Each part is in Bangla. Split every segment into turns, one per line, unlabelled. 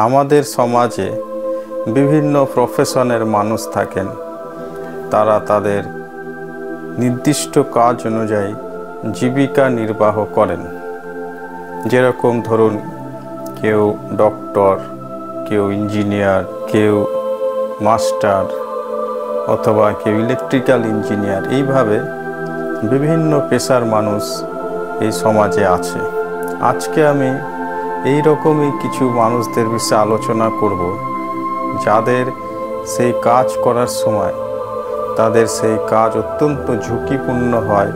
আমাদের সমাজে বিভিন্ন প্রফেশনের মানুষ থাকেন। তারা তাদের নির্দিষ্ট কাজ অনুযায়ী জীবিকা নির্বাহ করেন। যেরকম ধরুন, কেউ ডক্টর, কেউ ইঞ্জিনিয়ার, কেউ মাস্টার, অথবা কেউ ইলেকট্রিক্যাল ইঞ্জিনিয়ার। এইভাবে বিভিন্ন পেশার মানুষ এই সমাজে আছে। আজকে আমি এই রকমই কিছু মানুষদের বিষয়ে আলোচনা করব, যাদের সেই কাজ করার সময় তাদের সেই কাজ অত্যন্ত ঝুঁকিপূর্ণ হয়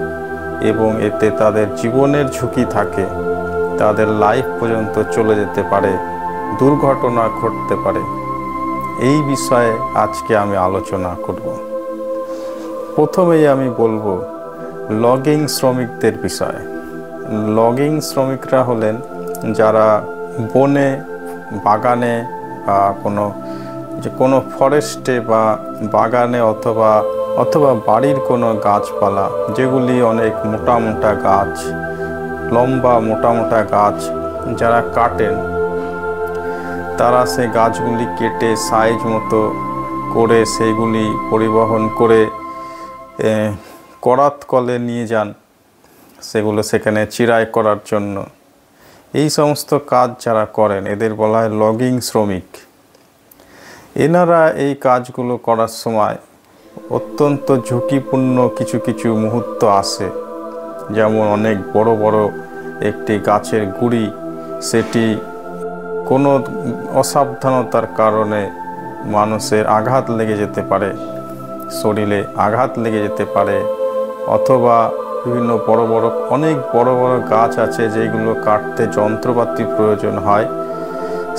এবং এতে তাদের জীবনের ঝুঁকি থাকে। তাদের লাইফ পর্যন্ত চলে যেতে পারে, দুর্ঘটনা ঘটতে পারে। এই বিষয়ে আজকে আমি আলোচনা করব। প্রথমেই আমি বলবো লগিং শ্রমিকদের বিষয়ে। লগিং শ্রমিকরা হলেন যারা বনে, বাগানে বা কোনো ফরেস্টে বা বাগানে অথবা বাড়ির কোনো গাছপালা, যেগুলি অনেক মোটা মোটা গাছ, লম্বা মোটা মোটা গাছ যারা কাটেন, তারা সেই গাছগুলি কেটে সাইজ মতো করে সেগুলি পরিবহন করে করাত কলে নিয়ে যান, সেগুলো সেখানে চিরাই করার জন্য। এই সমস্ত কাজ যারা করেন এদের বলা হয় লগিং শ্রমিক। এনারা এই কাজগুলো করার সময় অত্যন্ত ঝুঁকিপূর্ণ কিছু কিছু মুহূর্ত আসে। যেমন অনেক বড় বড় একটি গাছের গুঁড়ি, সেটি কোনো অসাবধানতার কারণে মানুষের আঘাত লেগে যেতে পারে, শরীরে আঘাত লেগে যেতে পারে। অথবা বিভিন্ন অনেক বড় বড় গাছ আছে যেগুলো কাটতে যন্ত্রপাতি প্রয়োজন হয়।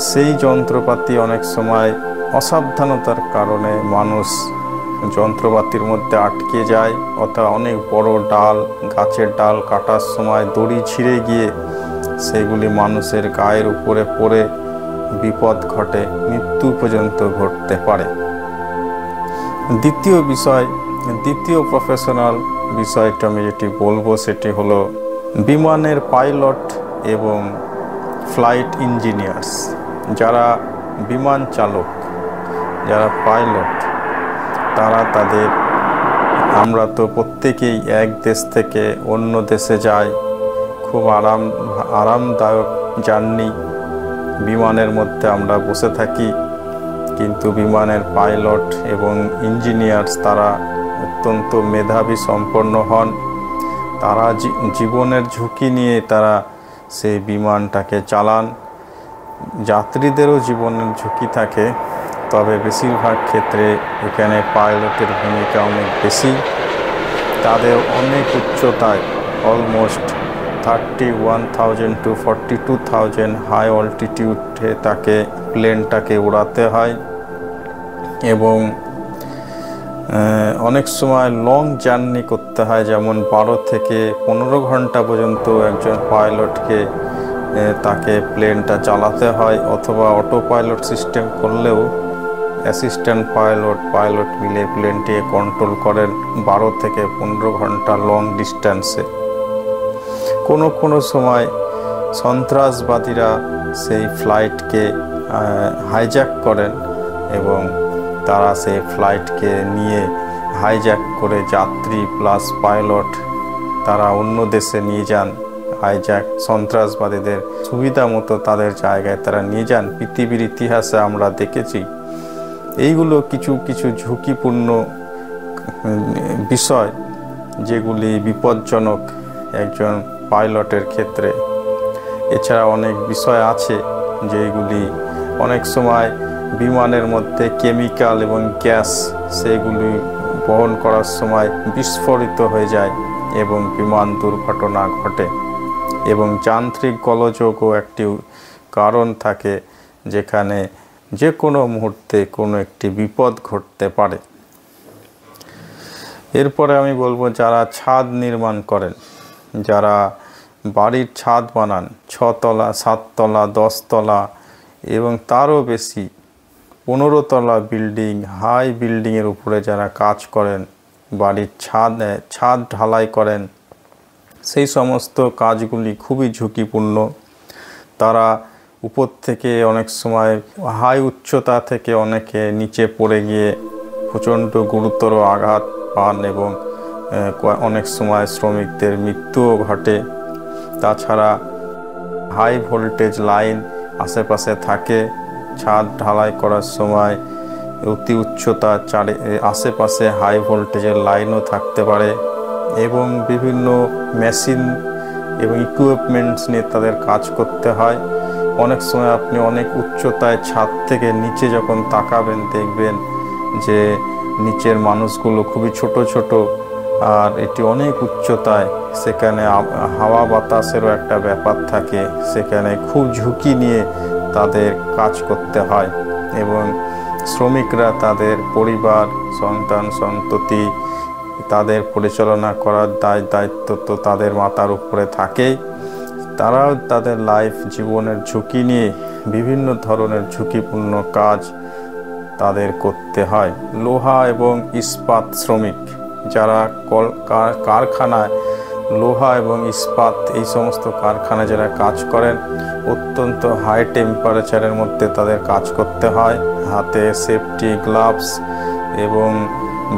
সেই যন্ত্রপাতি অনেক সময় অসাবধানতার কারণে মানুষ যন্ত্রপাতির মধ্যে আটকে যায়, অথবা অনেক বড় গাছের ডাল কাটার সময় দড়ি ছিঁড়ে গিয়ে সেগুলি মানুষের গায়ের উপরে পড়ে বিপদ ঘটে, মৃত্যু পর্যন্ত ঘটতে পারে। দ্বিতীয় প্রফেশনাল বিষয়টা আমি যেটি বলবো সেটি হলো বিমানের পাইলট এবং ফ্লাইট ইঞ্জিনিয়ার্স। যারা বিমান চালক, যারা পাইলট, আমরা তো প্রত্যেকেই এক দেশ থেকে অন্য দেশে যাই, খুব আরামদায়ক জার্নি। বিমানের মধ্যে আমরা বসে থাকি, কিন্তু বিমানের পাইলট এবং ইঞ্জিনিয়ার্স তারা অত্যন্ত মেধাবী সম্পন্ন হন। তারা জীবনের ঝুঁকি নিয়ে তারা সেই বিমানটাকে চালান। যাত্রীদেরও জীবনের ঝুঁকি থাকে, তবে বেশিরভাগ ক্ষেত্রে এখানে পাইলটের ভূমিকা অনেক বেশি। তাদের অনেক উচ্চতায়, অলমোস্ট 31,000 to 42,000 হাই অল্টিটিউডে প্লেনটাকে উড়াতে হয়। এবং অনেক সময় লং জার্নি করতে হয়, যেমন 12 থেকে 15 ঘন্টা পর্যন্ত একজন পাইলটকে তাকে প্লেনটা চালাতে হয়। অথবা অটো পাইলট সিস্টেম করলেও অ্যাসিস্ট্যান্ট পাইলট মিলে প্লেনটিকে কন্ট্রোল করেন 12 থেকে 15 ঘন্টা লং ডিস্ট্যান্সে। কোনো সময় সন্ত্রাসবাদীরা সেই ফ্লাইটকে হাইজ্যাক করেন এবং তারা সেই ফ্লাইটকে নিয়ে হাইজ্যাক করে যাত্রী প্লাস পাইলট তারা অন্য দেশে নিয়ে যান। সন্ত্রাসবাদীদের সুবিধা মতো তাদের জায়গায় তারা নিয়ে যান। পৃথিবীর ইতিহাসে আমরা দেখেছি এইগুলো কিছু কিছু ঝুঁকিপূর্ণ বিষয়, যেগুলি বিপজ্জনক একজন পাইলটের ক্ষেত্রে। এছাড়া অনেক বিষয় আছে যেগুলি অনেক সময় বিমানের মধ্যে কেমিক্যাল এবং গ্যাস, সেগুলি বহন করার সময় বিস্ফোরিত হয়ে যায় এবং বিমান দুর্ঘটনা ঘটে। এবং যান্ত্রিক গোলযোগও একটি কারণ থাকে, যেখানে যে কোনো মুহূর্তে কোনো একটি বিপদ ঘটতে পারে। এরপরে আমি বলবো যারা ছাদ নির্মাণ করেন, যারা বাড়ির ছাদ বানান, 6 তলা, 7 তলা, 10 তলা এবং তারও বেশি 15 তলা বিল্ডিং, হাই বিল্ডিংয়ের উপরে যারা কাজ করেন, বাড়ির ছাদ ঢালাই করেন, সেই সমস্ত কাজগুলি খুবই ঝুঁকিপূর্ণ। তারা উপর থেকে অনেক সময় হাই উচ্চতা থেকে অনেকে নিচে পড়ে গিয়ে প্রচণ্ড গুরুতর আঘাত পান এবং অনেক সময় শ্রমিকদের মৃত্যুও ঘটে। তাছাড়া হাই ভোল্টেজ লাইন আশেপাশে থাকে, ছাদ ঢালাই করার সময় অতি উচ্চতা আশেপাশে হাই ভোল্টেজের লাইনও থাকতে পারে এবং বিভিন্ন মেশিন এবং ইকুইপমেন্টস নিয়ে তাদের কাজ করতে হয়। অনেক সময় আপনি অনেক উচ্চতায় ছাদ থেকে নিচে যখন তাকাবেন দেখবেন যে নিচের মানুষগুলো খুবই ছোট ছোট, আর এটি অনেক উচ্চতায়, সেখানে হাওয়া বাতাসেরও একটা ব্যাপার থাকে, সেখানে খুব ঝুঁকি নিয়ে তাদের কাজ করতে হয় এবং শ্রমিকরা তাদের পরিবার, সন্তান সন্ততি তাদের পরিচালনা করার দায়িত্ব তো তাদের মাথার উপরে থাকেই। তারাও তাদের জীবনের ঝুঁকি নিয়ে বিভিন্ন ধরনের ঝুঁকিপূর্ণ কাজ তাদের করতে হয়। লোহা এবং ইস্পাত শ্রমিক যারা কারখানায় লোহা এবং ইস্পাত এই সমস্ত কারখানায় যারা কাজ করেন, অত্যন্ত হাই টেম্পারেচারের মধ্যে তাদের কাজ করতে হয়। হাতে সেফটি গ্লাভস এবং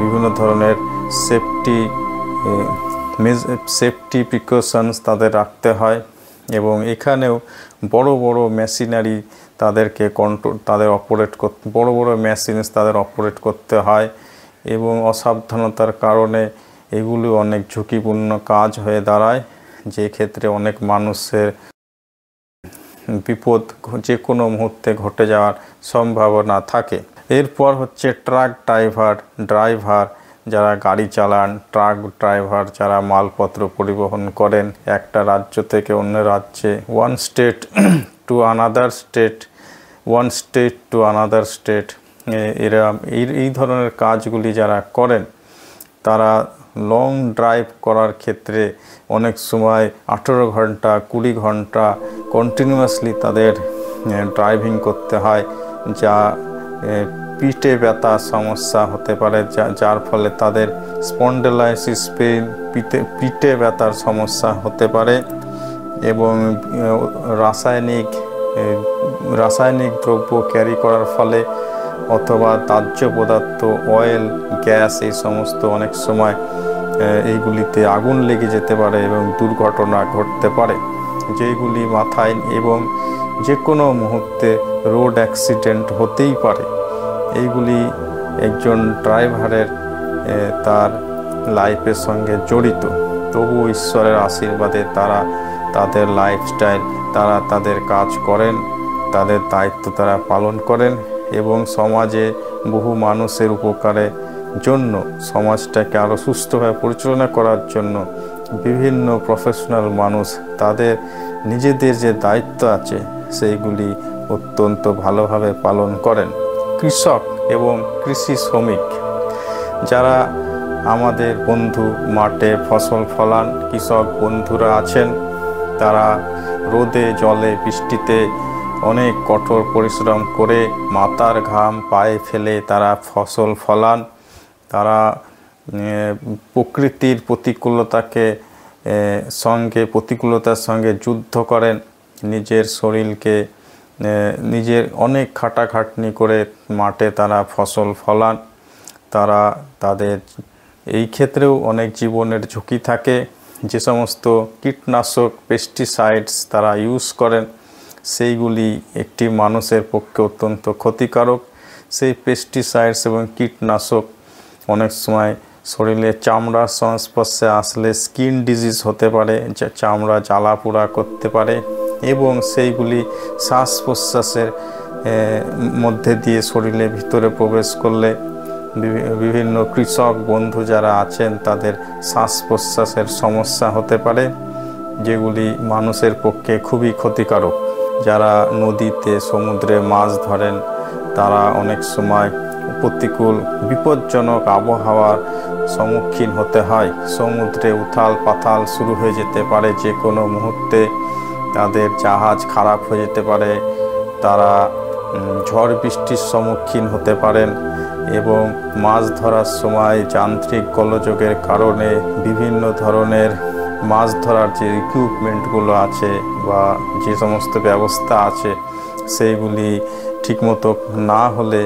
বিভিন্ন ধরনের সেফটি প্রিকশনস তাদের রাখতে হয় এবং এখানেও বড় বড় মেশিনারি তাদেরকে বড় বড় মেশিনস তাদের অপারেট করতে হয় এবং অসাবধানতার কারণে এগুলো অনেক ঝুঁকিপূর্ণ কাজ হয়ে দাঁড়ায়, যে ক্ষেত্রে অনেক মানুষের বিপদ যে কোনো মুহূর্তে ঘটে যাওয়ার সম্ভাবনা থাকে। এরপর হচ্ছে ট্রাক ড্রাইভার যারা গাড়ি চালান, ট্রাক ড্রাইভার যারা মালপত্র পরিবহন করেন একটা রাজ্য থেকে অন্য রাজ্যে, one state to another state, এরা এই ধরনের কাজগুলি যারা করেন তারা লং ড্রাইভ করার ক্ষেত্রে অনেক সময় 18 ঘন্টা 20 ঘন্টা কন্টিনিউয়াসলি তাদের ড্রাইভিং করতে হয়, যা পিঠে ব্যথার সমস্যা হতে পারে, যার ফলে তাদের স্পন্ডেলাইসিস পেইন, পিঠে ব্যথার সমস্যা হতে পারে এবং রাসায়নিক দ্রব্য ক্যারি করার ফলে অথবা দাহ্য পদার্থ, অয়েল, গ্যাস এই সমস্ত অনেক সময় এইগুলিতে আগুন লেগে যেতে পারে এবং দুর্ঘটনা ঘটতে পারে, যেগুলি মাথায় এবং যে কোনো মুহূর্তে রোড অ্যাক্সিডেন্ট হতেই পারে। এইগুলি একজন ড্রাইভারের তার লাইফের সঙ্গে জড়িত, তবু ঈশ্বরের আশীর্বাদে তারা তাদের লাইফস্টাইল, তারা তাদের কাজ করেন, তাদের দায়িত্ব তারা পালন করেন এবং সমাজে বহু মানুষের উপকারের জন্য, সমাজটাকে আরও সুস্থভাবে পরিচালনা করার জন্য বিভিন্ন প্রফেশনাল মানুষ তাদের নিজেদের যে দায়িত্ব আছে সেইগুলি অত্যন্ত ভালোভাবে পালন করেন। কৃষক এবং কৃষি শ্রমিক যারা আমাদের বন্ধু মাঠে ফসল ফলান, কৃষক বন্ধুরা আছেন, তারা রোদে জলে বৃষ্টিতে অনেক কঠোর পরিশ্রম করে মাথার ঘাম পায়ে ফেলে তারা ফসল ফলান। তারা প্রকৃতির প্রতিকূলতার সঙ্গে যুদ্ধ করেন, নিজের শরীরকে নিজের অনেক খাটাখাটনি করে মাঠে তারা ফসল ফলান। তাদের এই ক্ষেত্রেও অনেক জীবনের ঝুঁকি থাকে। যে সমস্ত কীটনাশক, পেস্টিসাইডস তারা ইউজ করেন সেইগুলি একটি মানুষের পক্ষে অত্যন্ত ক্ষতিকারক। সেই পেস্টিসাইডস এবং কীটনাশক অনেক সময় শরীরে চামড়ার সংস্পর্শে আসলে স্কিন ডিজিজ হতে পারে, চামড়া জ্বালা পোড়া করতে পারে এবং সেইগুলি শ্বাস প্রশ্বাসের মধ্যে দিয়ে শরীরের ভিতরে প্রবেশ করলে বিভিন্ন কৃষক বন্ধু যারা আছেন তাদের শ্বাস প্রশ্বাসের সমস্যা হতে পারে, যেগুলি মানুষের পক্ষে খুবই ক্ষতিকারক। যারা নদীতে সমুদ্রে মাছ ধরেন তারা অনেক সময় প্রতিকূল বিপজ্জনক আবহাওয়ার সম্মুখীন হতে হয়। সমুদ্রে উথাল পাথাল শুরু হয়ে যেতে পারে, যে কোনো মুহূর্তে তাদের জাহাজ খারাপ হয়ে যেতে পারে, তারা ঝড় বৃষ্টির সম্মুখীন হতে পারেন এবং মাছ ধরার সময় যান্ত্রিক গোলযোগের কারণে বিভিন্ন ধরনের মাছ ধরার যে ইকুইপমেন্টগুলো আছে বা যে সমস্ত ব্যবস্থা আছে সেইগুলি ঠিকমতো না হলে,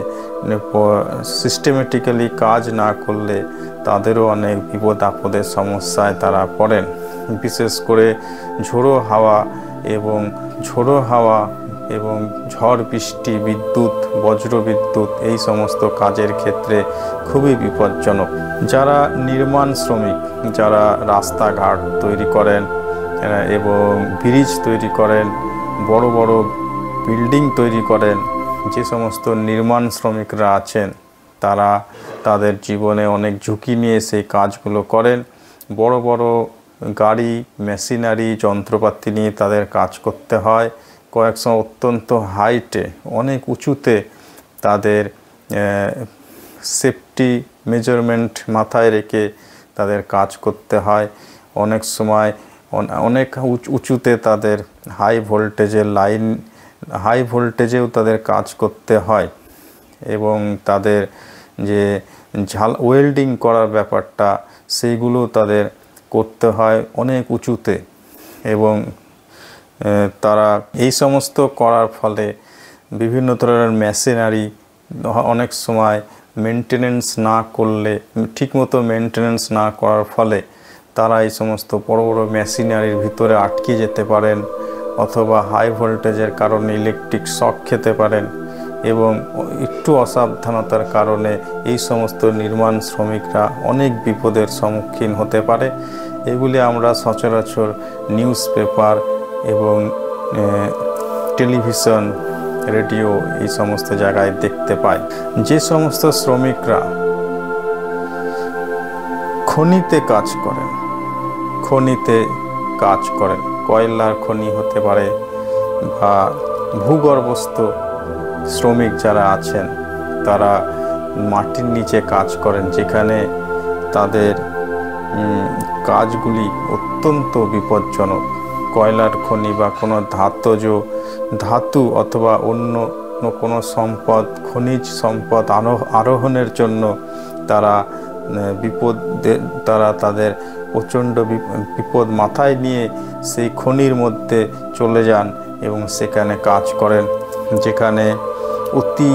সিস্টেমেটিক্যালি কাজ না করলে তাদেরও অনেক বিপদ আপদের সমস্যায় তারা পড়েন। বিশেষ করে ঝোড়ো হাওয়া এবং ঝড় বৃষ্টি, বিদ্যুৎ, বজ্র বিদ্যুৎ এই সমস্ত কাজের ক্ষেত্রে খুবই বিপজ্জনক। যারা নির্মাণ শ্রমিক, যারা রাস্তাঘাট তৈরি করেন এবং ব্রিজ তৈরি করেন, বড় বড় বিল্ডিং তৈরি করেন, যে সমস্ত নির্মাণ শ্রমিকরা আছেন তারা তাদের জীবনে অনেক ঝুঁকি নিয়ে সেই কাজগুলো করেন। বড় বড় গাড়ি, মেশিনারি, যন্ত্রপাতি নিয়ে তাদের কাজ করতে হয়। কয়েক সময় অত্যন্ত হাইটে, অনেক উঁচুতে তাদের সেফটি মেজারমেন্ট মাথায় রেখে তাদের কাজ করতে হয়। অনেক সময় অনেক উঁচুতে তাদের হাই ভোল্টেজেও তাদের কাজ করতে হয় এবং তাদের যে ওয়েল্ডিং করার ব্যাপারটা সেইগুলো তাদের করতে হয় অনেক উঁচুতে। এবং তারা এই সমস্ত করার ফলে বিভিন্ন ধরনের মেশিনারি অনেক সময় ঠিকমতো মেনটেনেন্স না করার ফলে তারা এই সমস্ত বড় বড় মেশিনারির ভিতরে আটকে যেতে পারেন, অথবা হাই ভোল্টেজের কারণে ইলেকট্রিক শক খেতে পারেন এবং একটু অসাবধানতার কারণে এই সমস্ত নির্মাণ শ্রমিকরা অনেক বিপদের সম্মুখীন হতে পারে। এগুলি আমরা সচরাচর নিউজ পেপার এবং টেলিভিশন, রেডিও এই সমস্ত জায়গায় দেখতে পাই। যে সমস্ত শ্রমিকরা খনিতে কাজ করেন, কয়লার খনি হতে পারে বা ভূগর্ভস্থ শ্রমিক যারা আছেন তারা মাটির নিচে কাজ করেন, যেখানে তাদের কাজগুলি অত্যন্ত বিপজ্জনক। কয়লার খনি বা কোনো ধাতু অথবা অন্য কোনো খনিজ সম্পদ আরোহণের জন্য তারা তাদের প্রচণ্ড বিপদ মাথায় নিয়ে সেই খনির মধ্যে চলে যান এবং সেখানে কাজ করেন, যেখানে অতি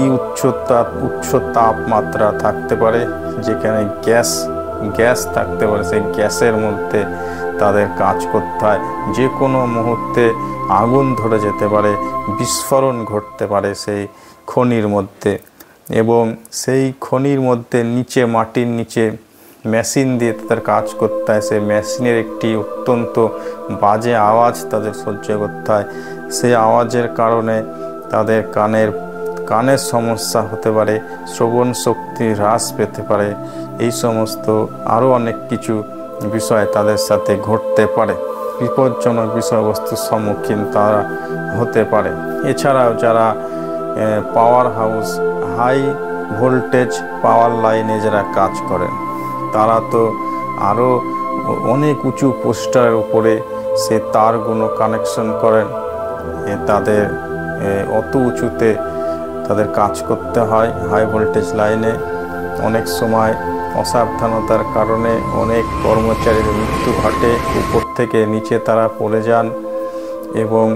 উচ্চ তাপমাত্রা থাকতে পারে, যেখানে গ্যাস থাকতে পারে। সেই গ্যাসের মধ্যে তাদের কাজ করতে হয়। যে কোনো মুহূর্তে আগুন ধরে যেতে পারে, বিস্ফোরণ ঘটতে পারে সেই খনির মধ্যে। এবং সেই খনির মধ্যে মাটির নিচে মেশিন দিয়ে তাদের কাজ করতে হয়। সেই মেশিনের একটি অত্যন্ত বাজে আওয়াজ তাদের সহ্য করতে হয়। সেই আওয়াজের কারণে তাদের কানের সমস্যা হতে পারে, শ্রবণ শক্তি হ্রাস পেতে পারে। এই সমস্ত আরও অনেক কিছু বিষয় তাদের সাথে ঘটতে পারে, বিপজ্জনক বিষয়বস্তুর সম্মুখীন তারা হতে পারে। এছাড়াও যারা power house, high voltage power লাইনে যারা কাজ করেন তারা তো আরও অনেক উঁচু পোস্টারের উপরে সে তারগুলো কানেকশন করেন। তাদের অত উঁচুতে তাদের কাজ করতে হয় হাই ভোল্টেজ লাইনে। অনেক সময় অসাবধানতার কারণে অনেক কর্মচারীর মৃত্যু ঘটে, উপর থেকে নিচে তারা পড়ে যান এবং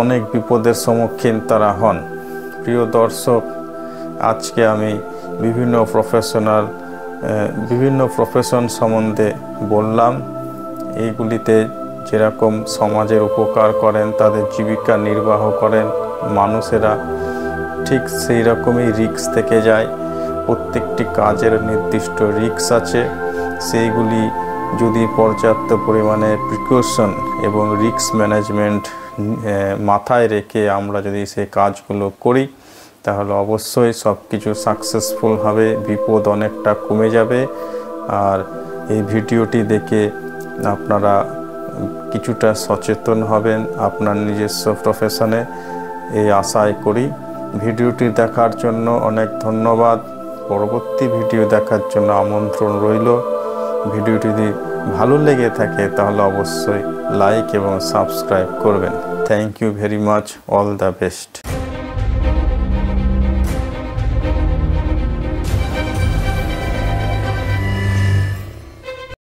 অনেক বিপদের সম্মুখীন তারা হন। প্রিয় দর্শক, আজকে আমি বিভিন্ন প্রফেশন সম্বন্ধে বললাম। এইগুলিতে যেরকম সমাজের উপকার করেন, তাদের জীবিকা নির্বাহ করেন মানুষেরা, ঠিক সেই রকমই রিস্ক থেকে যায়। প্রত্যেকটি কাজের নির্দিষ্ট রিস্ক আছে। সেইগুলি যদি পর্যাপ্ত পরিমাণে প্রিকশন এবং রিস্ক ম্যানেজমেন্ট মাথায় রেখে আমরা যদি সেই কাজগুলো করি তাহলে অবশ্যই সব কিছু সাকসেসফুল হবে, বিপদ অনেকটা কমে যাবে। আর এই ভিডিওটি দেখে আপনারা কিছুটা সচেতন হবেন আপনার নিজস্ব প্রফেশনে, এই আশাই করি। ভিডিওটি দেখার জন্য অনেক ধন্যবাদ। পরবর্তী ভিডিও দেখার জন্য আমন্ত্রণ রইল। ভিডিওটি যদি ভালো লেগে থাকে তাহলে অবশ্যই লাইক এবং সাবস্ক্রাইব করবেন। Thank you very much. All the best.